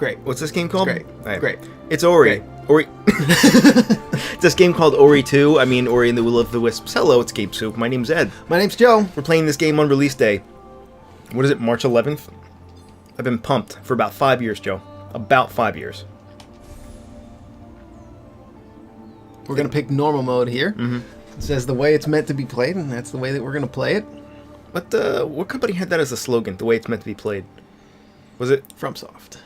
Great. What's this game called? Great. Right. Great. It's Ori. Great. Ori. It's this game called Ori 2. I mean, Ori and the Will of the Wisps. Hello, it's Game Soup. My name's Ed. My name's Joe. We're playing this game on release day. What is it, March 11th? I've been pumped for about 5 years, Joe. About 5 years. We're going to pick normal mode here. Mm-hmm. It says the way it's meant to be played, and that's the way that we're going to play it. What company had that as a slogan, the way it's meant to be played? Was it? FromSoft.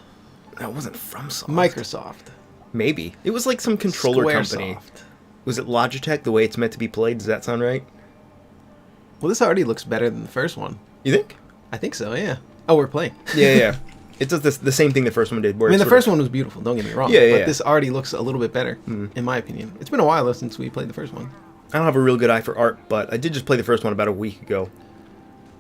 No, it wasn't FromSoft. Microsoft. Maybe. It was like some controller company. Squaresoft. Was it Logitech, the way it's meant to be played? Does that sound right? Well, this already looks better than the first one. You think? I think so, yeah. Oh, we're playing. Yeah. It does the same thing the first one did. Where I mean, the first one was beautiful, don't get me wrong. Yeah. But this already looks a little bit better, in my opinion. It's been a while, though, since we played the first one. I don't have a real good eye for art, but I did just play the first one about a week ago.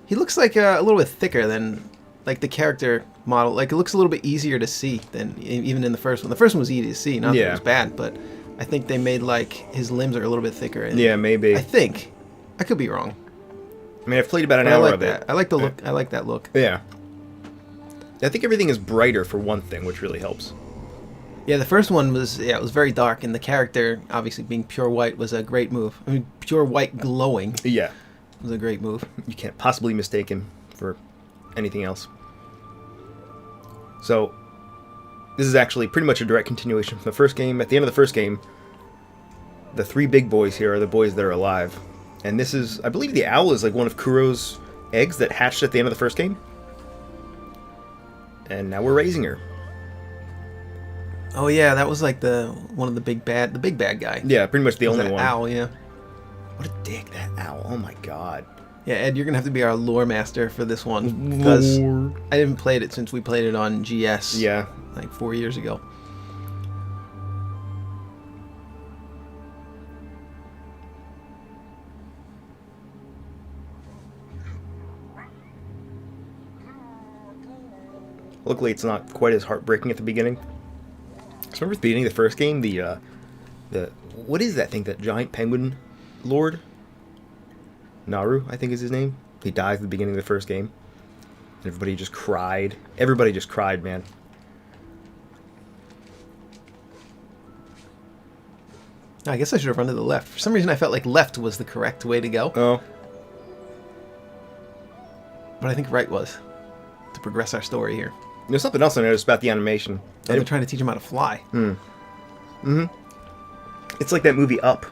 He looks like a little bit thicker than like the character model. Like, it looks a little bit easier to see than even in the first one. The first one was easy to see, not that it was bad, but I think they made, like, his limbs are a little bit thicker. And yeah, maybe. I think. I could be wrong. I mean, I've played about an But hour I like of that. it. I like the look. I like that look. Yeah. I think everything is brighter for one thing, which really helps. Yeah, the first one was, it was very dark, and the character, obviously being pure white, was a great move. I mean, pure white glowing Yeah. was a great move. You can't possibly mistake him for anything else. So, this is actually pretty much a direct continuation from the first game. At the end of the first game, the three big boys here are the boys that are alive. And this is, I believe the owl is like one of Kuro's eggs that hatched at the end of the first game. And now we're raising her. Oh yeah, that was like one of the big bad guy. Yeah, pretty much the Was only that one. owl, yeah. What a dick, that owl. Oh my god. Yeah, Ed, you're gonna have to be our lore master for this one because I haven't played it since we played it on GS. Yeah. Like 4 years ago. Luckily, it's not quite as heartbreaking at the beginning. So remember at the beginning of the first game, the what is that thing? That giant penguin lord? Naru, I think is his name. He dies at the beginning of the first game. And everybody just cried. Everybody just cried, man. I guess I should have run to the left. For some reason, I felt like left was the correct way to go. Oh. But I think right was to progress our story here. There's something else I noticed about the animation. And they're trying to teach him how to fly. It's like that movie Up.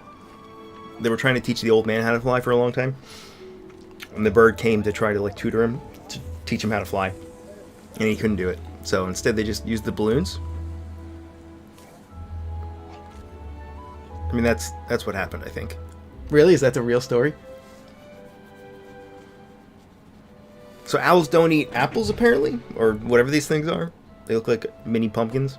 They were trying to teach the old man how to fly for a long time. And the bird came to try to like tutor him, to teach him how to fly. And he couldn't do it. So instead they just used the balloons. I mean, that's what happened, I think. Really? Is that the real story? So owls don't eat apples, apparently? Or whatever these things are. They look like mini pumpkins.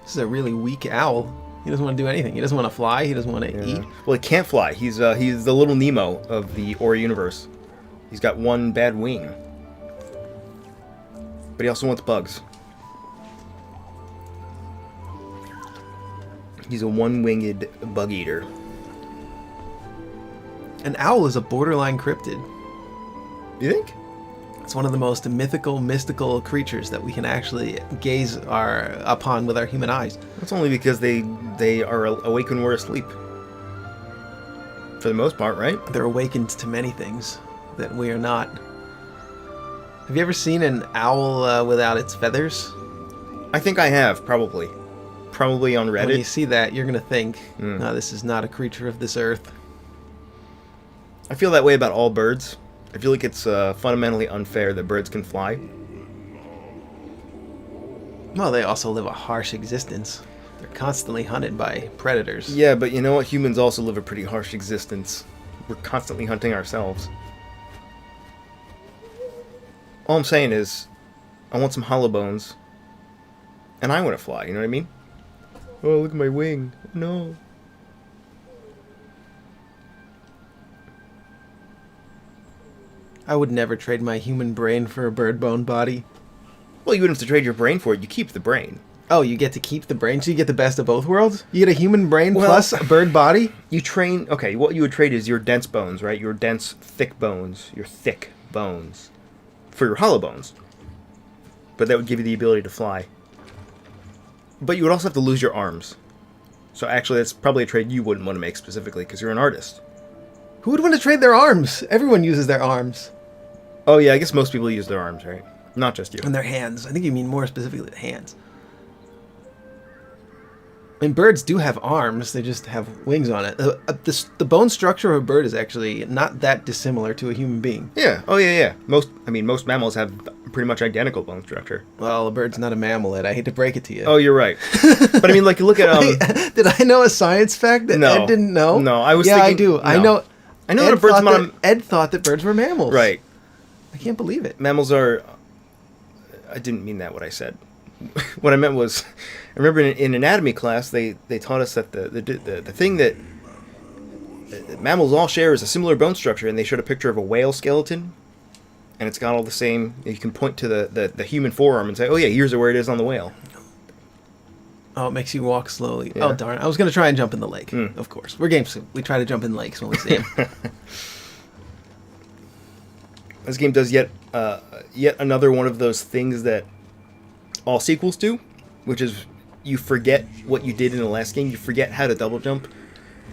This is a really weak owl. He doesn't want to do anything. He doesn't want to fly. He doesn't want to eat. Well, he can't fly. He's the little Nemo of the Ori universe. He's got one bad wing. But he also wants bugs. He's a one-winged bug eater. An owl is a borderline cryptid. You think? It's one of the most mythical, mystical creatures that we can actually gaze upon with our human eyes. That's only because they are awake when we're asleep. For the most part, right? They're awakened to many things that we are not. Have you ever seen an owl without its feathers? I think I have, probably. Probably on Reddit. When you see that, you're going to think, no, this is not a creature of this earth. I feel that way about all birds. I feel like it's fundamentally unfair that birds can fly. Well, they also live a harsh existence. They're constantly hunted by predators. Yeah, but you know what? Humans also live a pretty harsh existence. We're constantly hunting ourselves. All I'm saying is, I want some hollow bones. And I want to fly, you know what I mean? Oh, look at my wing. No. I would never trade my human brain for a bird bone body. Well, you wouldn't have to trade your brain for it. You keep the brain. Oh, you get to keep the brain, so you get the best of both worlds? You get a human brain Well, plus a bird body? You train... Okay, what you would trade is your dense bones, right? Your dense, thick bones. Your thick bones. For your hollow bones. but that would give you the ability to fly. But you would also have to lose your arms. So actually, that's probably a trade you wouldn't want to make specifically, because you're an artist. Who would want to trade their arms? Everyone uses their arms. Oh yeah, I guess most people use their arms, right? Not just you. And their hands. I think you mean more specifically the hands. I mean, birds do have arms. They just have wings on it. The bone structure of a bird is actually not that dissimilar to a human being. Yeah. Oh yeah. Most mammals have pretty much identical bone structure. Well, a bird's not a mammal, Ed. I hate to break it to you. Oh, you're right. But I mean, like, you look at Did I know a science fact that No. Ed didn't know? No, I was Yeah, thinking... I do. No. I know. I know that a bird's mom... Ed thought that birds were mammals. Right. I can't believe it. Mammals are... I didn't mean that, what I said. What I meant was... I remember in anatomy class, they taught us that the thing that mammals all share is a similar bone structure, and they showed a picture of a whale skeleton, and it's got all the same... You can point to the human forearm and say, oh yeah, here's where it is on the whale. Oh, it makes you walk slowly. Yeah. Oh, darn. I was going to try and jump in the lake, of course. We're GameSoup. We try to jump in lakes when we see them. This game does yet another one of those things that all sequels do, which is you forget what you did in the last game. You forget how to double jump,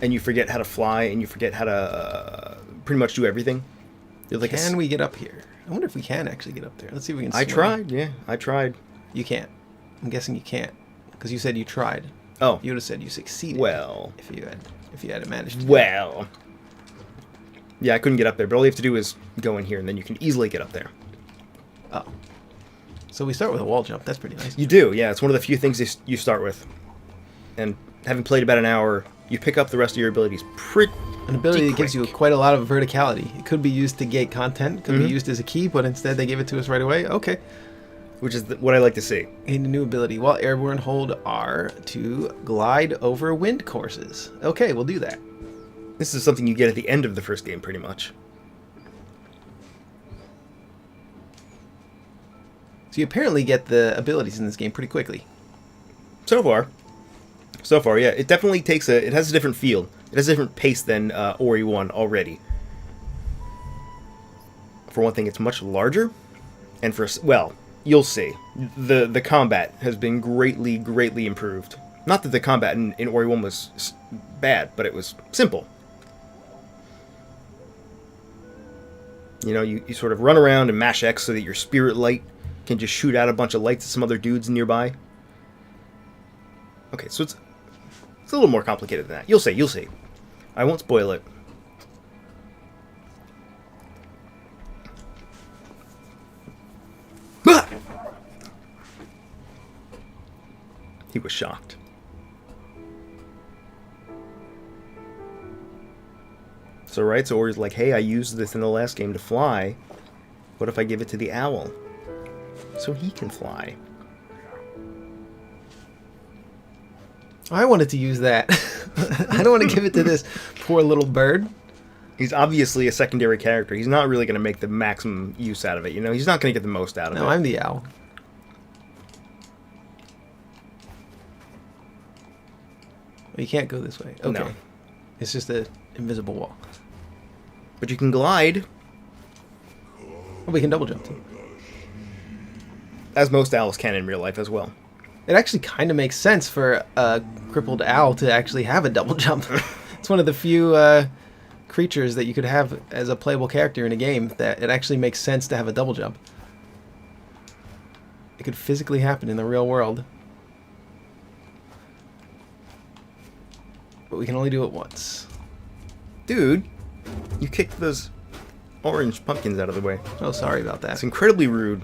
and you forget how to fly, and you forget how to pretty much do everything. You're like can we get up here? I wonder if we can actually get up there. Let's see if we can I swim. tried, yeah. I tried. You can't. I'm guessing you can't. Because you said you tried. Oh. You would have said you succeeded. Well. If you had managed to. Well. Yeah, I couldn't get up there, but all you have to do is go in here, and then you can easily get up there. Oh. So we start with a wall jump. That's pretty nice. You do, yeah. It's one of the few things you start with. And having played about an hour, you pick up the rest of your abilities pretty An ability that quick. gives you quite a lot of verticality. It could be used to gate content. It could be used as a key, but instead they gave it to us right away. Okay. Which is what I like to see. A new ability. While airborne, hold R to glide over wind courses. Okay, we'll do that. This is something you get at the end of the first game, pretty much. So you apparently get the abilities in this game pretty quickly. So far, yeah. It definitely it has a different feel. It has a different pace than ORI 1 already. For one thing, it's much larger. And well, you'll see. The combat has been greatly improved. Not that the combat in ORI 1 was bad, but it was simple. You know, you sort of run around and mash X so that your spirit light can just shoot out a bunch of lights at some other dudes nearby. Okay, so it's a little more complicated than that. You'll see. I won't spoil it. Ah! He was shocked. So Ori's like, hey, I used this in the last game to fly. What if I give it to the owl? So he can fly. I wanted to use that. I don't want to give it to this poor little bird. He's obviously a secondary character. He's not really going to make the maximum use out of it. You know, he's not going to get the most out of it. No, I'm the owl. Well, you can't go this way. Okay. No. It's just an invisible wall. But you can glide. Oh, we can double jump too. As most owls can in real life as well. It actually kind of makes sense for a crippled owl to actually have a double jump. It's one of the few creatures that you could have as a playable character in a game that it actually makes sense to have a double jump. It could physically happen in the real world. But we can only do it once. Dude, you kicked those orange pumpkins out of the way. Oh, sorry about that. It's incredibly rude.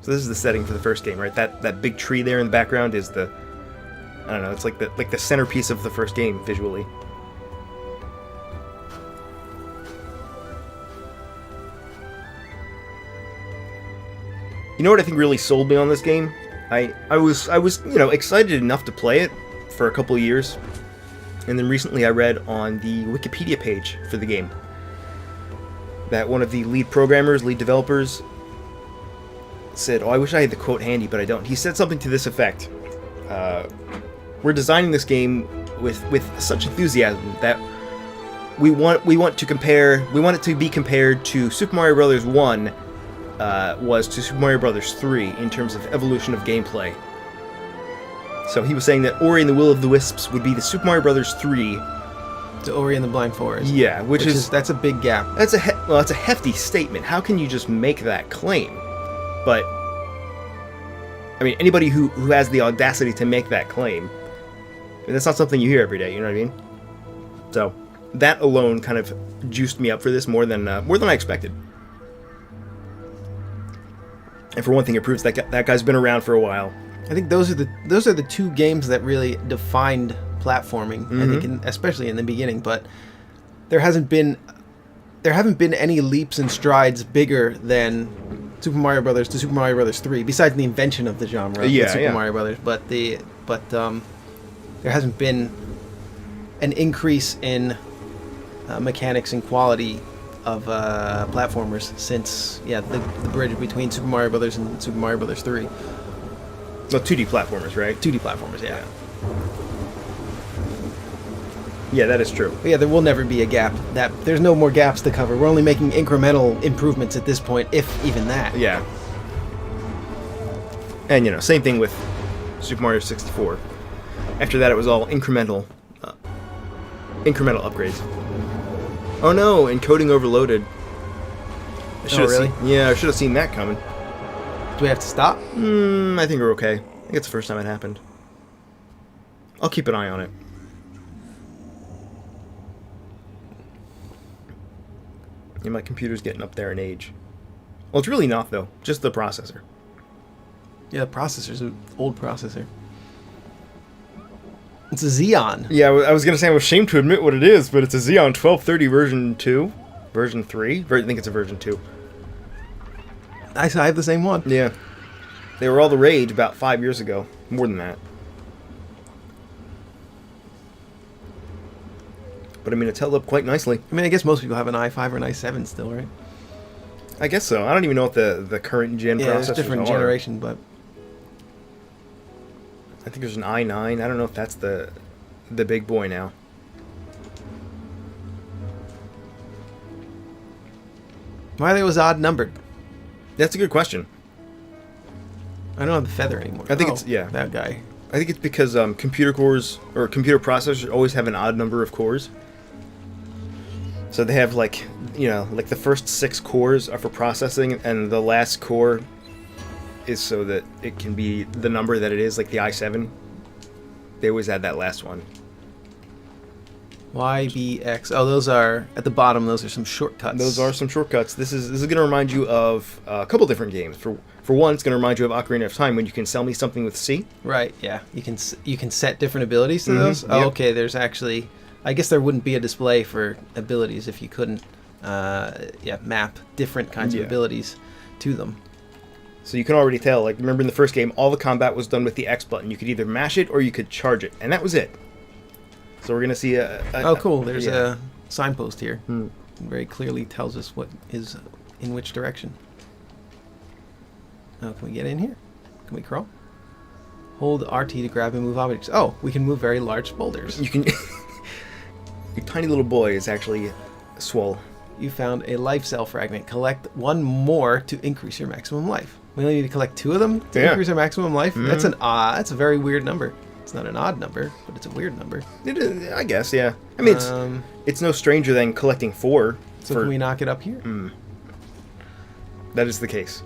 So this is the setting for the first game, right? That big tree there in the background is the... I don't know, it's like the centerpiece of the first game, visually. You know what I think really sold me on this game? I was you know, excited enough to play it for a couple of years. And then recently I read on the Wikipedia page for the game that one of the lead developers, said, oh, I wish I had the quote handy, but I don't. He said something to this effect. We're designing this game with such enthusiasm that we want it to be compared to Super Mario Bros. 1 was to Super Mario Bros. 3 in terms of evolution of gameplay. So he was saying that Ori and the Will of the Wisps would be the Super Mario Bros. 3. To Ori and the Blind Forest. Yeah, which is that's a big gap. That's a hefty statement. How can you just make that claim? But I mean, anybody who has the audacity to make that claim, I mean, that's not something you hear every day. You know what I mean? So that alone kind of juiced me up for this more than I expected. And for one thing, it proves that guy's been around for a while. I think those are the two games that really defined platforming. I think, especially in the beginning. But there haven't been any leaps and strides bigger than Super Mario Brothers to Super Mario Brothers 3. Besides the invention of the genre, with Super Mario Brothers, but there hasn't been an increase in mechanics and quality of platformers since the bridge between Super Mario Brothers and Super Mario Brothers 3. Well, 2D platformers, right? 2D platformers, yeah. Yeah, that is true. But yeah, there will never be a gap. There's no more gaps to cover. We're only making incremental improvements at this point, if even that. Yeah. And same thing with Super Mario 64. After that, it was all incremental upgrades. Oh no, encoding overloaded. Really? I should have seen that coming. Do we have to stop? I think we're okay. I think it's the first time it happened. I'll keep an eye on it. Yeah, my computer's getting up there in age. Well, it's really not, though. Just the processor. Yeah, the processor's an old processor. It's a Xeon. Yeah, I was going to say I'm ashamed to admit what it is, but it's a Xeon 1230 version 2. Version 3? I think it's a version 2. I have the same one. Yeah. They were all the rage about 5 years ago. More than that. But I mean, it's held up quite nicely. I mean, I guess most people have an i5 or an i7 still, right? I guess so. I don't even know what the current gen processors are. Yeah, it's a different generation, but I think there's an i9. I don't know if that's the big boy now. Why are they always odd numbered? That's a good question. I don't have the feather anymore. I think it's that guy. I think it's because computer cores or computer processors always have an odd number of cores. So they have like the first 6 cores are for processing, and the last core is so that it can be the number that it is, like the i7. They always add that last one. YBX. Oh, those are at the bottom. Those are some shortcuts. Those are some shortcuts. This is going to remind you of a couple different games. For one, it's going to remind you of Ocarina of Time when you can sell me something with C. Right. Yeah. You can set different abilities to those. Oh, okay. There's actually. I guess there wouldn't be a display for abilities if you couldn't. Map different kinds of abilities to them. So you can already tell. Like, remember in the first game, all the combat was done with the X button. You could either mash it or you could charge it, and that was it. So we're gonna see oh, cool! There's a signpost here. It very clearly tells us what is in which direction. Oh, can we get in here? Can we crawl? Hold RT to grab and move objects. Oh, we can move very large boulders. You can. Your tiny little boy is actually swole. You found a life cell fragment. Collect 1 more to increase your maximum life. We only need to collect 2 of them to increase our maximum life. That's that's a very weird number. It's not an odd number, but it's a weird number. It is, I guess, yeah. I mean, it's no stranger than collecting 4. So can we knock it up here? That is the case.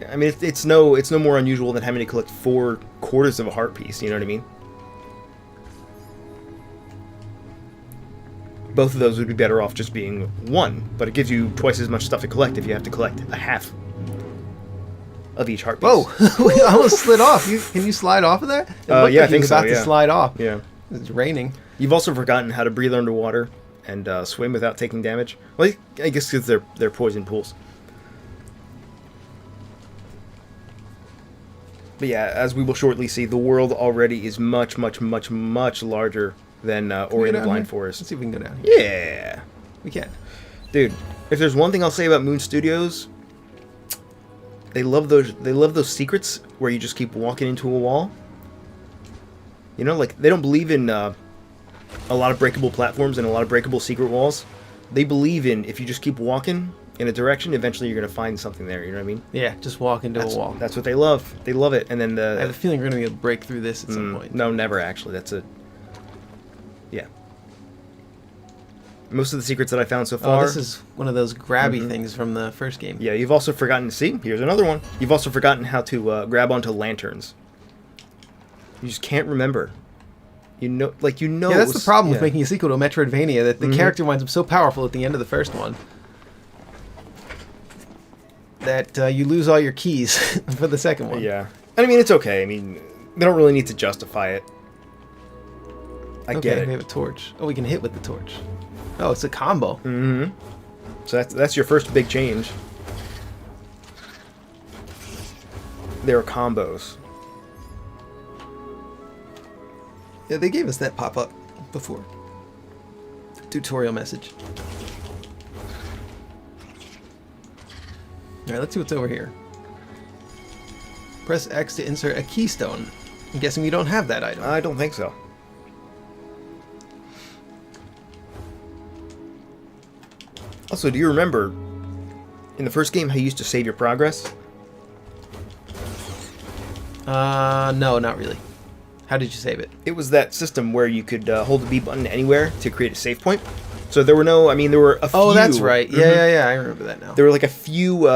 I mean, it's no more unusual than having to collect 4 quarters of a heart piece. You know what I mean? Both of those would be better off just being 1, but it gives you twice as much stuff to collect if you have to collect a half of each heart piece. Whoa! We almost slid off. Can you slide off of that? Yeah, I think so. About to slide off. Yeah. It's raining. You've also forgotten how to breathe underwater and swim without taking damage. Well, I guess because they're poison pools. But yeah, as we will shortly see, the world already is much, much, much, much larger than Ori and the Blind Forest. Let's see if we can go down here. Yeah. We can. Dude, if there's one thing I'll say about Moon Studios, they love those secrets where you just keep walking into a wall. You know, like, they don't believe in a lot of breakable platforms and a lot of breakable secret walls. They believe in, if you just keep walking, in a direction, eventually you're going to find something there, you know what I mean? Yeah, just walk into a wall. That's what they love. They love it. And then I have a feeling we're going to be able to break through this at some point. No, never, actually. Yeah. Most of the secrets that I found so far... Oh, this is one of those grabby things from the first game. Yeah, you've also forgotten to see. Here's another one. You've also forgotten how to grab onto lanterns. You just can't remember. Yeah, that's the problem with making a sequel to a Metroidvania, that the character winds up so powerful at the end of the first one that you lose all your keys for the second one. Yeah. I mean, it's okay. I mean, they don't really need to justify it. I get it. We have a torch. Oh, we can hit with the torch. Oh, it's a combo. Mm-hmm. So that's your first big change. There are combos. Yeah, they gave us that pop-up before. Tutorial message. Alright, let's see what's over here. Press X to insert a keystone. I'm guessing we don't have that item. I don't think so. Also, do you remember in the first game how you used to save your progress? No, not really. How did you save it? It was that system where you could hold the B button anywhere to create a save point. So there were there were a few... Oh, that's right. Yeah, I remember that now. There were like a few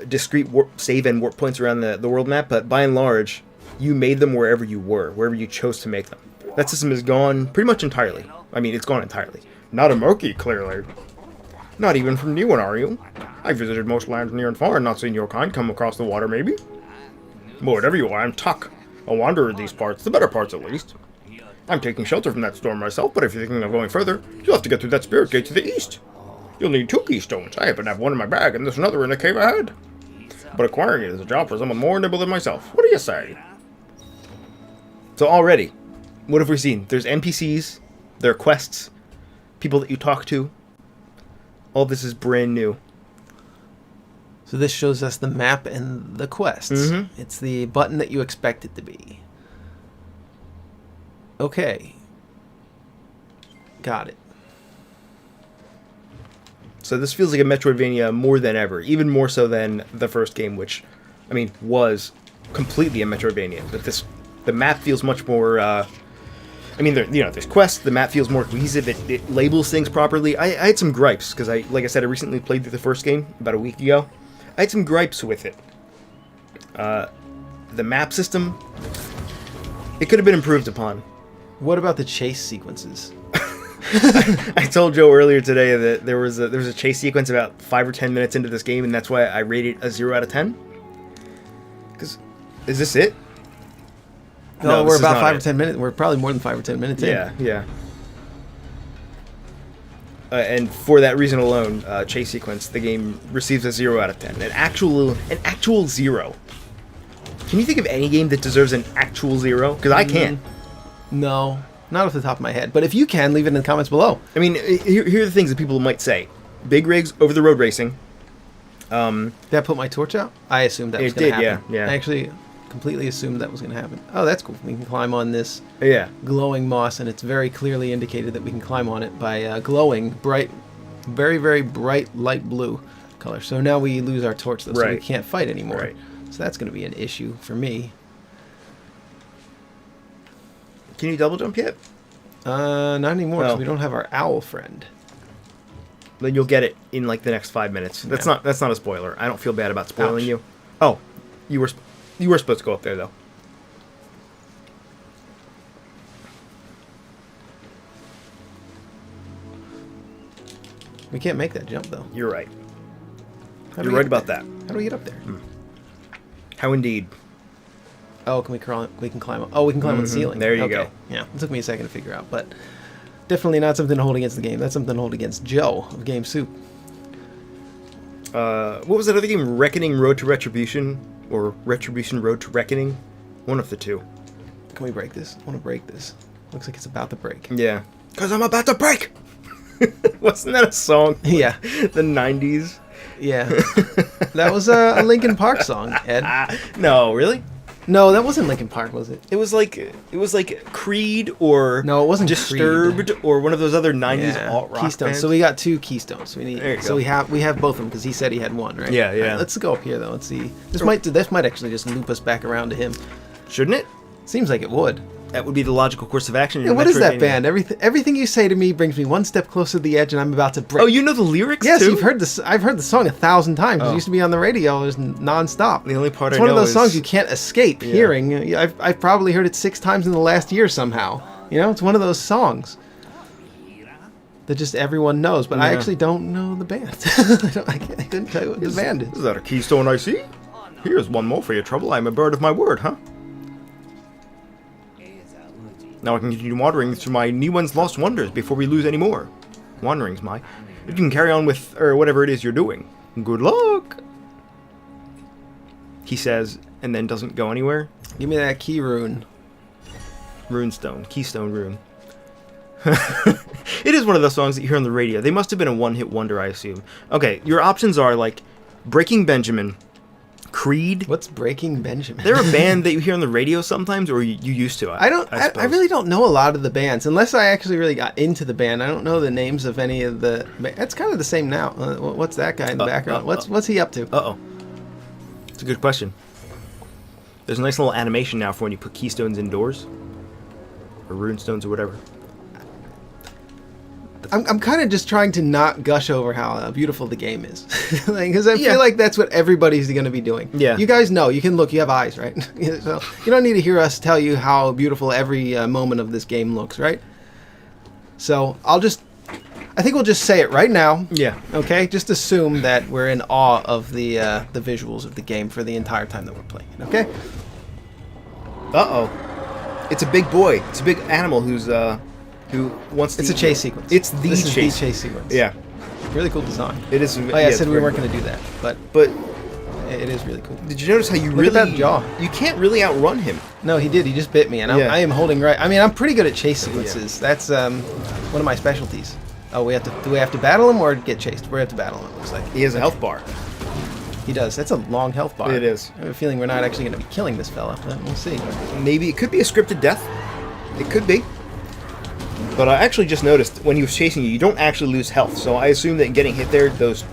discrete save and warp points around the world map, but by and large, you made them wherever you were, wherever you chose to make them. That system is gone pretty much entirely. I mean, it's gone entirely. Not a monkey, clearly. Not even from New One, are you? I visited most lands near and far and not seen your kind come across the water, maybe? But whatever you are, I'm Tuck. A wanderer of these parts, the better parts at least. I'm taking shelter from that storm myself, but if you're thinking of going further, you'll have to get through that spirit gate to the east. You'll need 2 keystones. I happen to have one in my bag, and there's another in the cave ahead. But acquiring it is a job for someone more nimble than myself. What do you say? So already, what have we seen? There's NPCs, there are quests, people that you talk to. All this is brand new. So this shows us the map and the quests. It's the button that you expect it to be. Okay. Got it. So this feels like a Metroidvania more than ever. Even more so than the first game, which, I mean, was completely a Metroidvania. But the map feels much more... I mean, there's quests. The map feels more cohesive. It labels things properly. I had some gripes, because like I said, I recently played through the first game about a week ago. I had some gripes with it. The map system, it could have been improved upon. What about the chase sequences? I told Joe earlier today that there was a chase sequence about 5 or 10 minutes into this game, and that's why I rated a 0 out of 10. Because, is this it? No, we're about 5 or 10 minutes. We're probably more than 5 or 10 minutes in. Yeah. And for that reason alone, chase sequence, the game receives a 0 out of 10. An actual 0. Can you think of any game that deserves an actual 0? Because I can't. No, not off the top of my head. But if you can, leave it in the comments below. I mean, here are the things that people might say. Big rigs, over-the-road racing. Did I put my torch out? I assumed that was going to happen. Yeah. I actually completely assumed that was going to happen. Oh, that's cool. We can climb on this glowing moss, and it's very clearly indicated that we can climb on it by glowing bright, very, very bright light blue color. So now we lose our torch, though, so we can't fight anymore. Right. So that's going to be an issue for me. Can you double jump yet? Not anymore, because we don't have our owl friend. Then you'll get it in like the next 5 minutes. That's not a spoiler. I don't feel bad about spoiling you. Oh, you were supposed to go up there though. We can't make that jump though. You're right. You're right about that. How do we get up there? How indeed. Oh, can we crawl? We can climb up. Oh, we can climb on the ceiling. There you go. Yeah, it took me a second to figure out, but definitely not something to hold against the game. That's something to hold against Joe of Game Soup. What was that other game? Reckoning Road to Retribution? Or Retribution Road to Reckoning? One of the two. Can we break this? I want to break this. Looks like it's about to break. Yeah. Because I'm about to break! Wasn't that a song? Yeah. The 90s? Yeah. That was a Linkin Park song, Ed. No, really? No, that wasn't Linkin Park, was it? It was like Creed or No, it wasn't Disturbed Creed. or one of those other 90s alt rock Keystone. bands. So we got 2 Keystones. Go. We have both of them because he said he had one, right? Yeah, yeah. All right, let's go up here though. Let's see. This might actually just loop us back around to him. Shouldn't it? Seems like it would. That would be the logical course of action. Yeah, what is that band? Everything you say to me brings me one step closer to the edge, and I'm about to break. Oh, you know the lyrics yes, too? you've heard this. I've heard the song 1,000 times. It used to be on the radio. It was nonstop. The only part it's I know one of those is... songs you can't escape hearing. I've probably heard it 6 times in the last year somehow. You know, it's one of those songs that just everyone knows, but I actually don't know the band. I couldn't tell you what the band is. Is that a keystone I see? Here's one more for your trouble. I'm a bird of my word, huh? Now I can continue wandering through my Niwen's lost wonders before we lose any more. Wanderings, my. You can carry on with, or whatever it is you're doing. Good luck! He says, and then doesn't go anywhere. Give me that key rune. Runestone. Keystone rune. It is one of those songs that you hear on the radio. They must have been a one-hit wonder, I assume. Okay, your options are, like, Breaking Benjamin, Creed. What's Breaking Benjamin? They're a band that you hear on the radio sometimes, or you used to. I really don't know a lot of the bands unless I actually really got into the band. I don't know the names of any of the. It's kind of the same now. What's that guy in the background? What's he up to? It's a good question. There's a nice little animation now for when you put keystones indoors, or runestones or whatever. I'm kind of just trying to not gush over how beautiful the game is, because I feel like that's what everybody's going to be doing. Yeah. You guys know, you can look, you have eyes, right? So you don't need to hear us tell you how beautiful every moment of this game looks, right? So I think we'll just say it right now. Yeah. Okay. Just assume that we're in awe of the visuals of the game for the entire time that we're playing it. Okay. It's a big boy. It's a big animal who wants to... It's a chase sequence. It's the chase sequence. Yeah. Really cool design. It is. I said we weren't going to do that, but it is really cool. Did you notice how you Look at that jaw. You can't really outrun him. No, he did. He just bit me, and I am holding right. I mean, I'm pretty good at chase sequences. That's one of my specialties. Oh, do we have to battle him or get chased? We have to battle him, it looks like. He has a health bar. He does. That's a long health bar. It is. I have a feeling we're not actually going to be killing this fella, but we'll see. Maybe it could be a scripted death. It could be. But I actually just noticed when he was chasing you, you don't actually lose health. So I assume that getting hit there those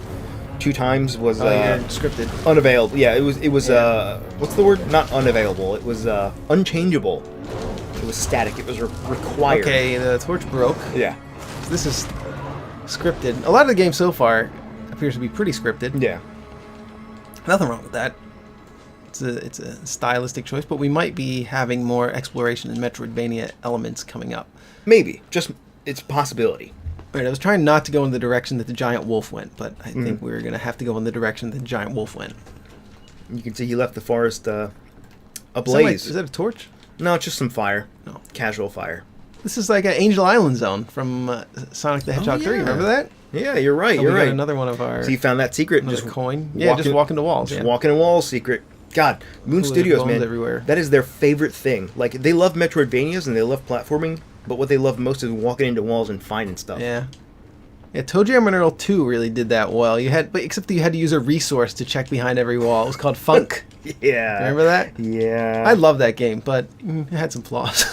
2 times was scripted. Unavailable. Yeah, it was what's the word? Not unavailable. It was unchangeable. It was static. It was required. Okay, the torch broke. Yeah. This is scripted. A lot of the game so far appears to be pretty scripted. Yeah. Nothing wrong with that. It's a stylistic choice, but we might be having more exploration and Metroidvania elements coming up. Maybe. Just, it's a possibility. Right, I was trying not to go in the direction that the giant wolf went, but I think we're going to have to go in the direction that the giant wolf went. You can see he left the forest ablaze. Is that a torch? No, it's just some fire. No. Casual fire. This is like an Angel Island zone from Sonic the Hedgehog 3. Remember that? Yeah, you're right. You're right. Another one of our... So you found that secret. Just coin. Yeah, just walking to walls. Just walking to walls secret. God, Moon Studios, man. Everywhere. That is their favorite thing. Like, they love Metroidvanias and they love platforming, but what they love most is walking into walls and finding stuff. Yeah. Yeah, ToeJam and Earl 2 really did that well. Except that you had to use a resource to check behind every wall. It was called Funk. Yeah. Remember that? Yeah. I love that game, but it had some flaws.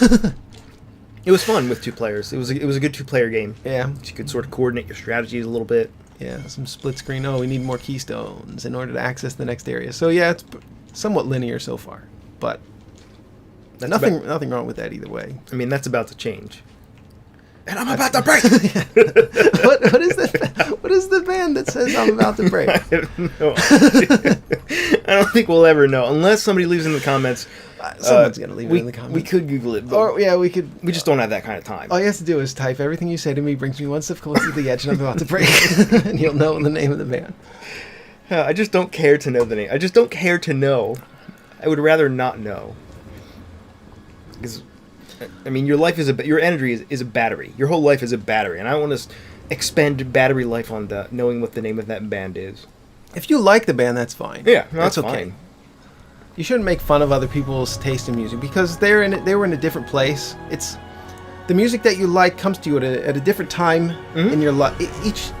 It was fun with 2 players. It was a good 2-player game. Yeah. So you could sort of coordinate your strategies a little bit. Yeah, some split screen. Oh, we need more keystones in order to access the next area. So yeah, it's somewhat linear so far, but nothing wrong with that either way. I mean, that's about to change. And I'm about to break. What is the band that says I'm about to break? I have no idea. I don't think we'll ever know unless somebody leaves in the comments. Someone's gonna leave it in the comments. We could Google it, but we could. We just don't have that kind of time. All you have to do is type everything you say to me brings me one step closer to the edge, and I'm about to break, and you'll know the name of the band. I just don't care to know the name. I just don't care to know. I would rather not know. Because, I mean, your energy is a battery. Your whole life is a battery, and I don't want to expend battery life on knowing what the name of that band is. If you like the band, that's fine. Yeah, that's okay. fine. You shouldn't make fun of other people's taste in music because they were in a different place. It's the music that you like comes to you at a different time in your life.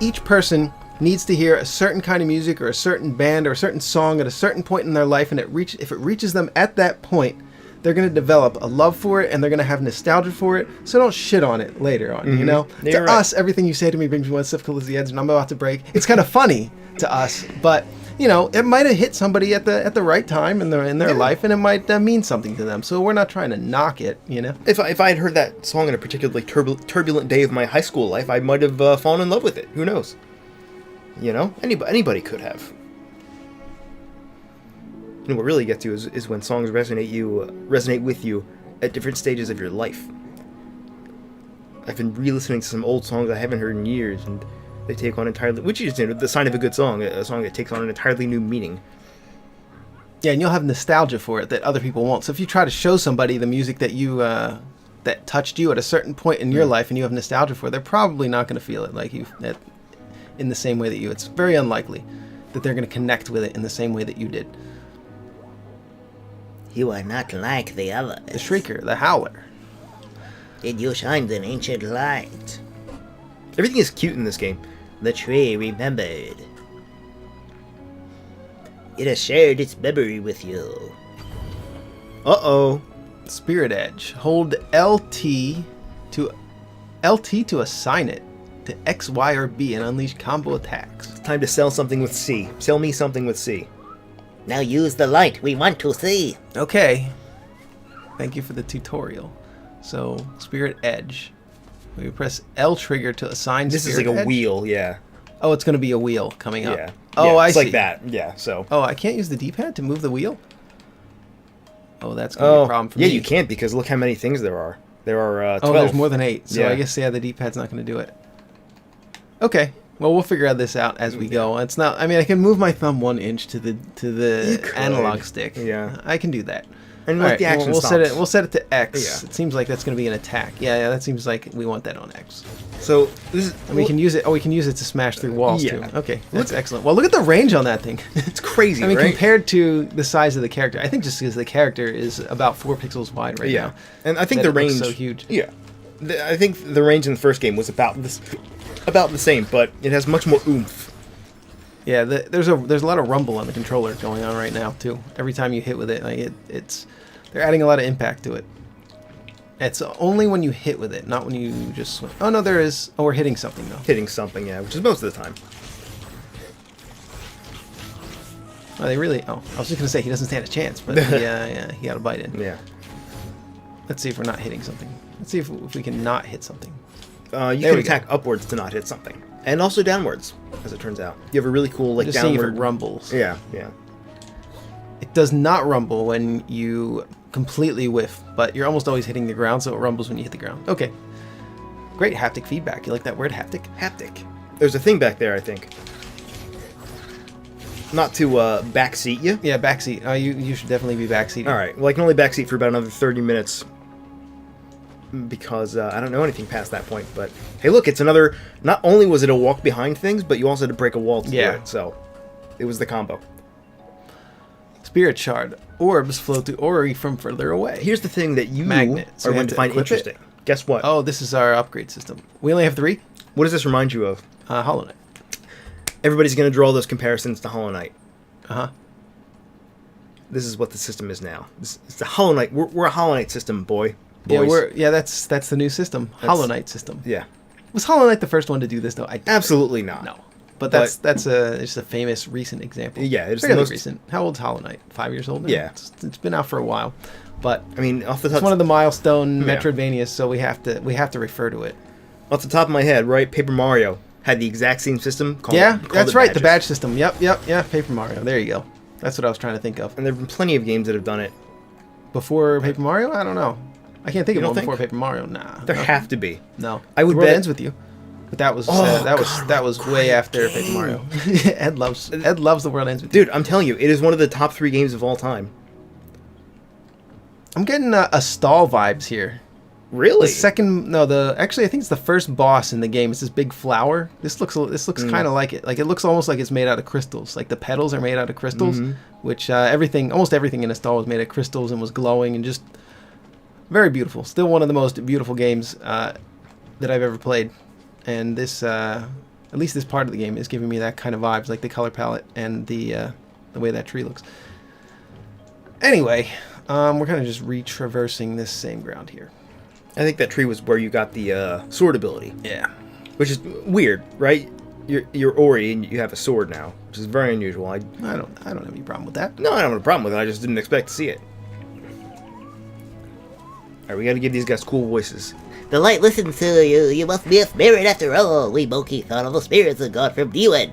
Each person needs to hear a certain kind of music or a certain band or a certain song at a certain point in their life, and if it reaches them at that point, they're going to develop a love for it, and they're going to have nostalgia for it, so don't shit on it later on, you know? Yeah, to right. us, everything you say to me brings me one step closer to the edge, and I'm about to break. It's kind of funny to us, but, you know, it might have hit somebody at the right time in their life, and it might mean something to them, so we're not trying to knock it, you know? If I had heard that song in a particularly turbulent day of my high school life, I might have fallen in love with it. Who knows? You know? Anybody could have. You know, what really gets you is when songs resonate with you at different stages of your life. I've been re-listening to some old songs I haven't heard in years, and they take on entirely, which is, you know, the sign of a good song, a song that takes on an entirely new meaning. Yeah, and you'll have nostalgia for it that other people won't. So if you try to show somebody the music that you that touched you at a certain point in your life, and you have nostalgia for it, they're probably not going to feel it like you in the same way that you. It's very unlikely that they're going to connect with it in the same way that you did. You are not like the others. The Shrieker, the Howler. Did you shine an ancient light? Everything is cute in this game. The tree remembered. It has shared its memory with you. Uh-oh. Spirit Edge. Hold LT to assign it to X, Y, or B and unleash combo attacks. It's time to sell something with C. Sell me something with C. Now use the light we want to see. Okay. Thank you for the tutorial. So, Spirit Edge. We press L trigger to assign This Spirit is like a Edge. wheel, yeah. Oh, it's going to be a wheel coming up. Yeah. Oh, yeah, I it's see. like that, yeah, so. Oh, I can't use the D-pad to move the wheel? Oh, that's going to be a problem for me. Yeah, you can't because look how many things there are. There are 12. Oh, there's more than 8. So Yeah. I guess, yeah, the D-pad's not going to do it. Okay. Well, we'll figure out this out as we go. It's not. I mean, I can move my thumb 1 inch to the analog stick. Yeah. I can do that. And All like right, the action we'll set stops. it. We'll set it to X. Yeah. It seems like that's going to be an attack. Yeah, that seems like we want that on X. So this is. And we can use it. Oh, we can use it to smash through walls Yeah. too. Okay, that's excellent. Well, look at the range on that thing. It's crazy, I mean, right? compared to the size of the character, I think just because the character is about 4 pixels wide right Yeah, now. and I think that the it looks range. so huge. Yeah, I think the range in the first game was about the same, but it has much more oomph. Yeah, there's a lot of rumble on the controller going on right now too. Every time you hit with it, like they're adding a lot of impact to it. It's only when you hit with it, not when you just swing. Oh no, there is. Oh, we're hitting something though. Hitting something, yeah, which is most of the time. Oh, they really. Oh, I was just gonna say he doesn't stand a chance, but yeah, he got a bite in. Yeah. Let's see if we're not hitting something. Let's see if we can not hit something. You There can we attack upwards to not hit something, and also downwards, as it turns out. You have a really cool like Just seeing if downward it rumbles. Yeah, yeah. It does not rumble when you completely whiff, but you're almost always hitting the ground, so it rumbles when you hit the ground. Okay. Great haptic feedback. You like that word, haptic? Haptic. There's a thing back there, I think. Not to backseat you. Yeah, backseat. You should definitely be backseating. All right. Well, I can only backseat for about another 30 minutes because I don't know anything past that point. But hey, look, it's another. Not only was it a walk behind things, but you also had to break a wall to do it. So it was the combo. Spirit shard. Orbs flow to Ori from further away. Here's the thing that you Magnet. So are we going have to to find equip it? interesting. Guess what? Oh, this is our upgrade system. We only have 3. What does this remind you of? Hollow Knight. Everybody's going to draw those comparisons to Hollow Knight. Uh-huh. This is what the system is now. It's the Hollow Knight. We're a Hollow Knight system, boys. Yeah, that's the new system. Hollow Knight system. Yeah. Was Hollow Knight the first one to do this though? Absolutely not. No. But that's just a famous recent example. Yeah, it's fairly the most recent. How old's Hollow Knight? 5 years old now? Yeah. It's been out for a while. But I mean, off the top, it's one of the milestone Yeah. Metroidvanias, so we have to refer to it. off the top of my head, right? Paper Mario had the exact same system. Called That's it right, the badges. badge system. Yep, Paper Mario. There you go. That's what I was trying to think of. And there have been plenty of games that have done it. Before Paper Mario? I don't know. I can't think You of don't one before think? Paper Mario. Nah. There no. have to be. No. I would The World bet- Ends With You. But that was Oh, that was way after Paper game. Mario. Ed loves The World Ends With You. Dude, I'm telling you, it is one of the top 3 games of all time. I'm getting a stall vibes here. Really? Actually I think it's the first boss in the game. It's this big flower. This looks kind of like it. Like it looks almost like it's made out of crystals. Like the petals are made out of crystals, which almost everything in a stall was made of crystals and was glowing and just very beautiful. Still one of the most beautiful games that I've ever played. And this at least this part of the game is giving me that kind of vibes, like the color palette and the way that tree looks. Anyway, we're kind of just retraversing this same ground here. I think that tree was where you got the sword ability. Yeah. Which is weird, right? You're Ori and you have a sword now, which is very unusual. I don't have any problem with that. No, I don't have a problem with it. I just didn't expect to see it. Alright, we gotta give these guys cool voices. The light listens to you. You must be a spirit after all. We monkey thought of the spirits of God from Diwan.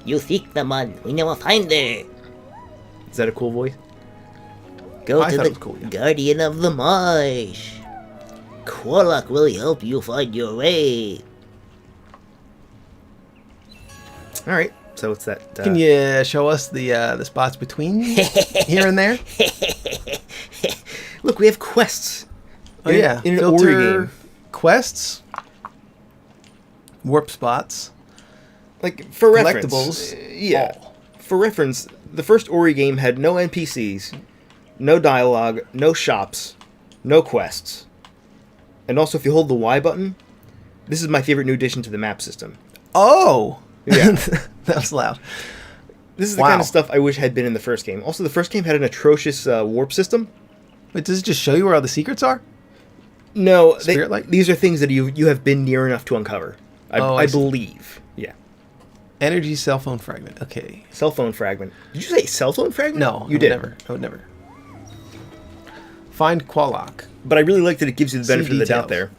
You seek the man. We never find her. Is that a cool voice? Go I to thought the it was cool, yeah. guardian of the marsh. Korlak will help you find your way. Alright, so it's that... Can you show us the spots between here and there? Look, we have quests. Oh yeah, in an filter Ori game. quests, warp spots, Like, for reference... collectibles. yeah. For reference, the first Ori game had no NPCs, no dialogue, no shops, no quests. And also, if you hold the Y button, this is my favorite new addition to the map system. Oh! Yeah. That was loud. This is the Wow. kind of stuff I wish had been in the first game. Also, the first game had an atrocious warp system. Wait, does it just show you where all the secrets are? No, Spirit light? these are things that you have been near enough to uncover. I see. believe. Yeah. Energy cell phone fragment. Okay. Cell phone fragment. Did you say cell phone fragment? No, you I did. would never. Find Qualok. But I really like that it gives you the See benefit of the doubt details.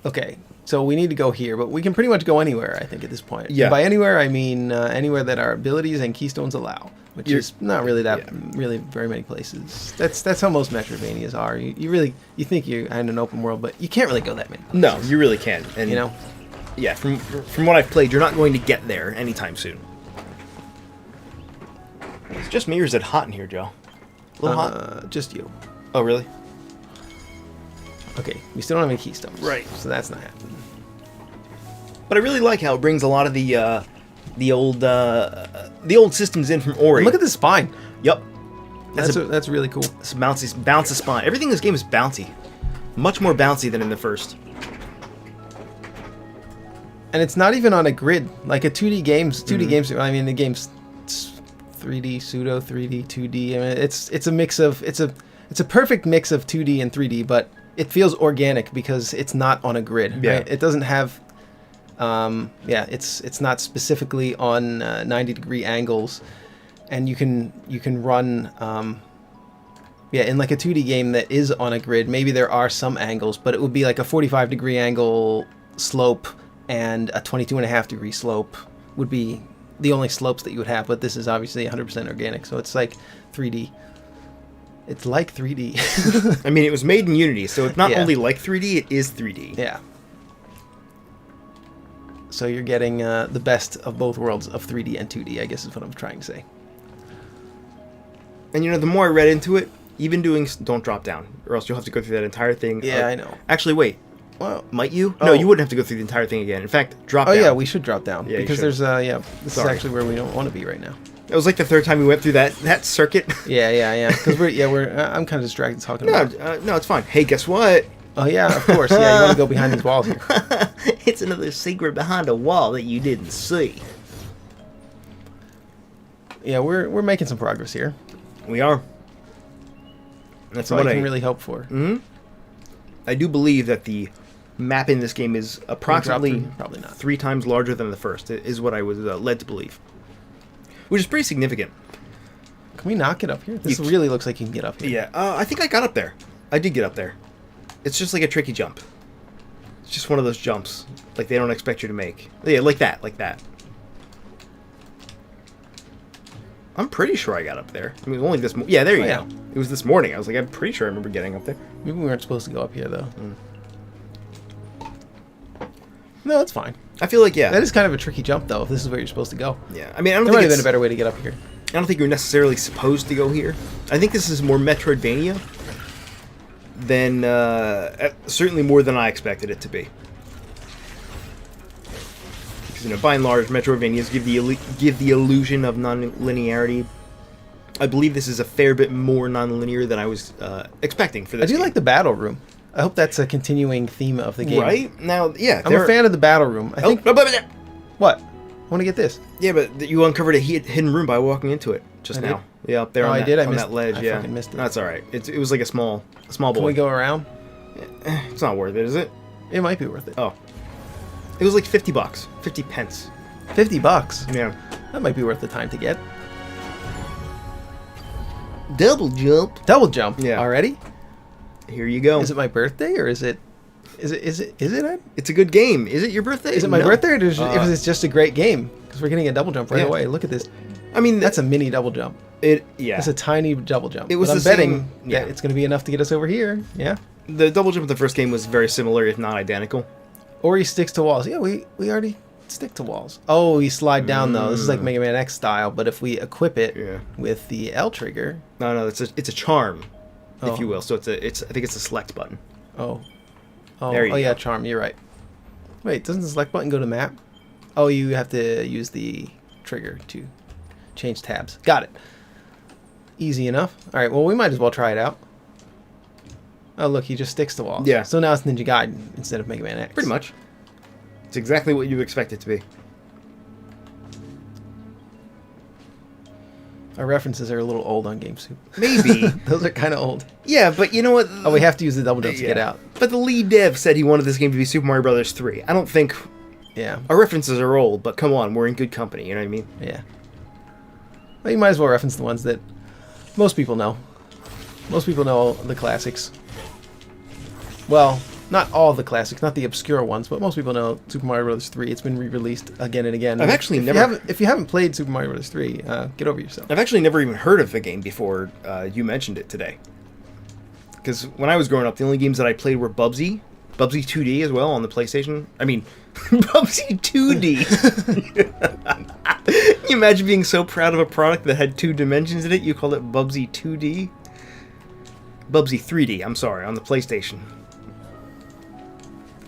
there. Okay, so we need to go here, but we can pretty much go anywhere, I think, at this point. Yeah. And by anywhere, I mean anywhere that our abilities and keystones allow, which is not really really very many places. That's how most Metroidvanias are. You think you're in an open world, but you can't really go that many places. No, you really can. And You know? yeah, from what I've played, you're not going to get there anytime soon. It's just me, or is it hot in here, Joe? A little hot? Just you. Oh, really? Okay, we still don't have any keystones. Right. So that's not happening. But I really like how it brings a lot of the old systems in from Ori. And look at the spine. Yep. That's really cool. This bouncy spine. Everything in this game is bouncy. Much more bouncy than in the first. And it's not even on a grid. Like a 2D games, I mean, the game's 3D, pseudo 3D, 2D. I mean, it's a mix of it's a perfect mix of 2D and 3D, but it feels organic because it's not on a grid. Yeah. Right? It doesn't have it's not specifically on 90-degree angles, and you can run in like a 2D game that is on a grid. Maybe there are some angles, but it would be like a 45-degree angle slope and a 22.5-degree slope would be the only slopes that you would have. But this is obviously 100% organic, so it's like 3D. It's like 3D. I mean, it was made in Unity, so it's not Yeah. only like 3D, it is 3D. Yeah. So you're getting the best of both worlds of 3D and 2D, I guess is what I'm trying to say. And the more I read into it, even doing... Don't drop down, or else you'll have to go through that entire thing. Yeah, I know. Actually, wait. Well, Might you? Oh. No, you wouldn't have to go through the entire thing again. In fact, drop oh down. yeah, we should drop down Yeah, you because should. there's this Sorry. is actually where we don't want to be right now. It was like the third time we went through that circuit. Yeah. Because I'm kind of distracted talking about it. No, it's fine. Hey, guess what? Oh yeah, of course. Yeah, you want to go behind these walls here. It's another secret behind a wall that you didn't see. Yeah, we're making some progress here. We are. That's all I can really hope for. I do believe that the map in this game is approximately Probably not. 3 times larger than the first, is what I was led to believe. Which is pretty significant. Can we not get up here? This really looks like you can get up here. Yeah, I think I got up there. I did get up there. It's just like a tricky jump. It's just one of those jumps, like they don't expect you to make. Yeah, like that. I'm pretty sure I got up there. I mean, it was only this... yeah, there you Oh, go. yeah. It was this morning. I was like, I'm pretty sure I remember getting up there. Maybe we weren't supposed to go up here though. No, it's fine. I feel like, yeah. That is kind of a tricky jump though. If this is where you're supposed to go, Yeah, I mean, I don't there think might have it's... been a better way to get up here. I don't think you're necessarily supposed to go here. I think this is more Metroidvania than... certainly more than I expected it to be. Because, by and large, Metroidvanias give the illusion of non-linearity. I believe this is a fair bit more non-linear than I was expecting for I this do game. like the battle room. I hope that's a continuing theme of the game. Right? Now, yeah. I'm a fan of the battle room. I think... What? I want to get this. Yeah, but you uncovered a hidden room by walking into it just now. Yeah, up there on that ledge. I fucking missed it. That's all right. It was like a small boy. Can we go around? It's not worth it, is it? It might be worth it. Oh. It was like $50. 50 pence. $50? Yeah. That might be worth the time to get. Double jump. Double jump. Yeah. Already? Here you go. Is it my birthday or is it Ed? It's a good game. Is it your birthday? Is it my birthday or is it just a great game? Because we're getting a double jump right away. Look at this. I mean, that's a mini double jump. It's a tiny double jump. It was I'm the betting same, that it's going to be enough to get us over here. Yeah. The double jump in the first game was very similar, if not identical. Or he sticks to walls. Yeah, we already stick to walls. Oh, we slide down though. This is like Mega Man X style, but if we equip it with the L trigger. No, it's a charm, if you will. So I think it's a select button. Oh, there you go. Yeah, charm. You're right. Wait, doesn't the select button go to map? Oh, you have to use the trigger to change tabs. Got it. Easy enough. All right. Well, we might as well try it out. Oh, look, he just sticks to walls. Yeah. So now it's Ninja Gaiden instead of Mega Man X. Pretty much. It's exactly what you expect it to be. Our references are a little old on GameSoup. Maybe. Those are kind of old. Yeah, but you know what? Oh, we have to use the double jump to get out. But the lead dev said he wanted this game to be Super Mario Brothers 3. I don't think... Yeah. Our references are old, but come on, we're in good company, you know what I mean? Yeah. Well, you might as well reference the ones that most people know. Most people know the classics. Well, not all the classics, not the obscure ones, but most people know Super Mario Bros. 3. It's been re-released again and again. I've actually never... If you haven't played Super Mario Bros. 3, get over yourself. I've actually never even heard of the game before you mentioned it today. Because when I was growing up, the only games that I played were Bubsy 2D as well on the PlayStation. I mean, Bubsy 2D. Can you imagine being so proud of a product that had 2 dimensions in it? You called it Bubsy 2D? Bubsy 3D, I'm sorry, on the PlayStation.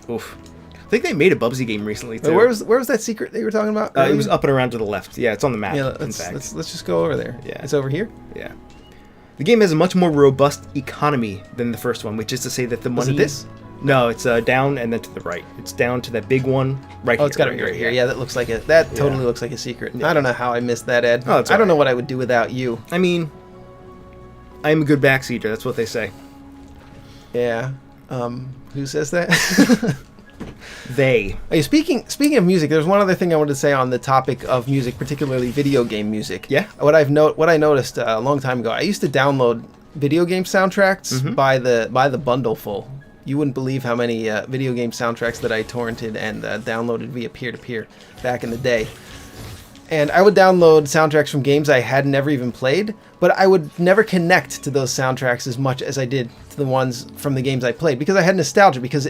Oof. I think they made a Bubsy game recently, too. Where was that secret that you were talking about? It was up and around to the left. Yeah, it's on the map, yeah, in fact. Let's just go over there. Yeah. It's over here? Yeah. The game has a much more robust economy than the first one, which is to say that the money... Is it this? No, it's down and then to the right. It's down to that big one right here. Oh, it's got to be right here. Yeah, that looks like that totally looks like a secret. Yeah. I don't know how I missed that, Ed. Oh, I don't know what I would do without you. I mean, I'm a good backseater. That's what they say. Yeah. Who says that? They. Hey, speaking of music, there's one other thing I wanted to say on the topic of music, particularly video game music. Yeah. What I noticed a long time ago, I used to download video game soundtracks by the bundle full. You wouldn't believe how many video game soundtracks that I torrented and downloaded via peer-to-peer back in the day. And I would download soundtracks from games I had never even played, but I would never connect to those soundtracks as much as I did to the ones from the games I played, because I had nostalgia, because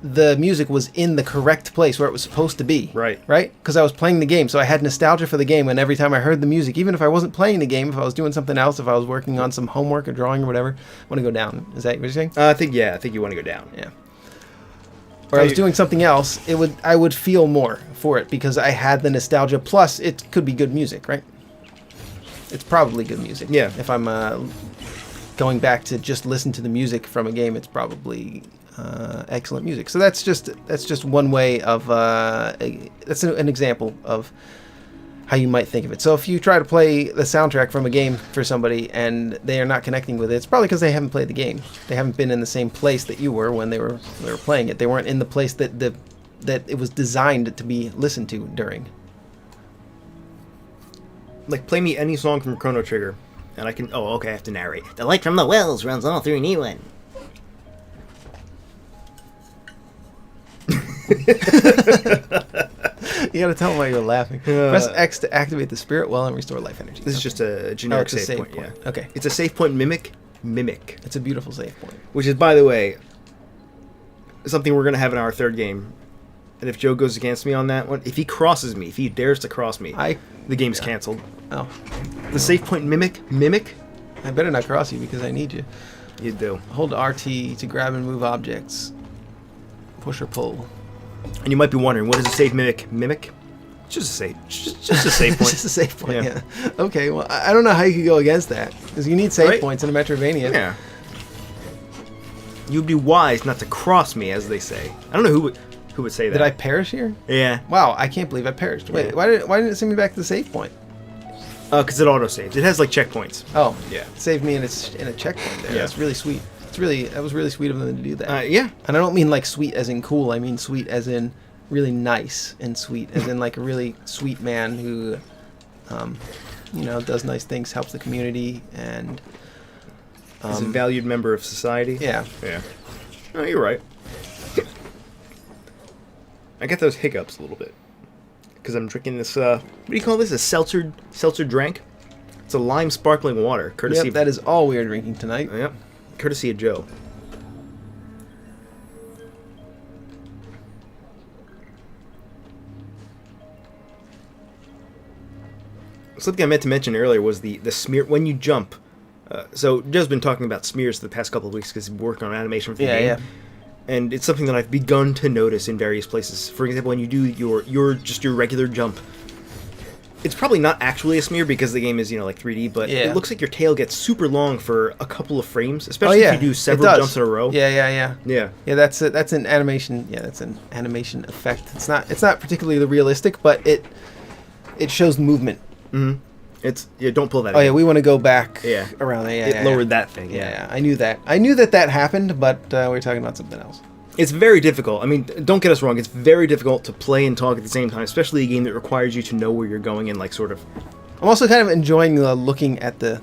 the music was in the correct place where it was supposed to be. Right. Right? Because I was playing the game, so I had nostalgia for the game, and every time I heard the music, even if I wasn't playing the game, if I was doing something else, if I was working on some homework or drawing or whatever, I want to go down. Is that what you're saying? I think you want to go down. Yeah. Or I was doing something else, I would feel more for it because I had the nostalgia. Plus, it could be good music, right? It's probably good music. Yeah. If I'm going back to just listen to the music from a game, it's probably excellent music. So that's just one way of that's an example of how you might think of it. So if you try to play the soundtrack from a game for somebody and they are not connecting with it, it's probably because they haven't played the game. They haven't been in the same place that you were when they were playing it. They weren't in the place that it was designed to be listened to during. Like, play me any song from Chrono Trigger, and I can... Oh, okay, I have to narrate. The light from the wells runs all through Newen. You gotta tell them why you're laughing. Press X to activate the spirit well and restore life energy. This is just a generic save point. Yeah. Okay. It's a save point mimic. It's a beautiful save point. Which is, by the way, something we're going to have in our third game. And if Joe goes against me on that one, if he crosses me, if he dares to cross me, the game's canceled. Oh. The save point mimic? I better not cross you because I need you. You do. Hold RT to grab and move objects. Push or pull. And you might be wondering, what is a save mimic? Just a save. Just a save point. Just a save point, yeah. Okay, well, I don't know how you could go against that. Because you need save points in a Metroidvania. Yeah. You would be wise not to cross me, as they say. I don't know who would say that. Did I perish here? Yeah. Wow, I can't believe I perished. Wait, Yeah. why didn't it send me back to the save point? Because it auto-saves. It has, like, checkpoints. Oh, Yeah. It saved me in a checkpoint there. Yeah. That's really sweet. That was really sweet of them to do that. Yeah. And I don't mean like sweet as in cool. I mean sweet as in really nice, and sweet as in like a really sweet man who, does nice things, helps the community, and Is a valued member of society. yeah. Yeah. No, you're right. I get those hiccups a little bit because I'm drinking this. What do you call this? A seltzer drink. It's a lime sparkling water, courtesy. Yep, that is all we are drinking tonight. Yep, courtesy of Joe. Something I meant to mention earlier was the smear when you jump. So Joe's been talking about smears the past couple of weeks because he's working on animation for the game. Yeah. And it's something that I've begun to notice in various places. For example, when you do your regular jump, it's probably not actually a smear because the game is like 3D, but it looks like your tail gets super long for a couple of frames, especially if you do several jumps in a row. Yeah. Yeah. That's an animation. Yeah, that's an animation effect. It's not particularly realistic, but it shows movement. Mm-hmm. It's don't pull that. Oh yeah, we want to go back. Yeah. Around there. It lowered that thing. Yeah. I knew that happened, but we were talking about something else. It's very difficult. I mean, don't get us wrong. It's very difficult to play and talk at the same time, especially a game that requires you to know where you're going and like sort of. I'm also kind of enjoying looking at the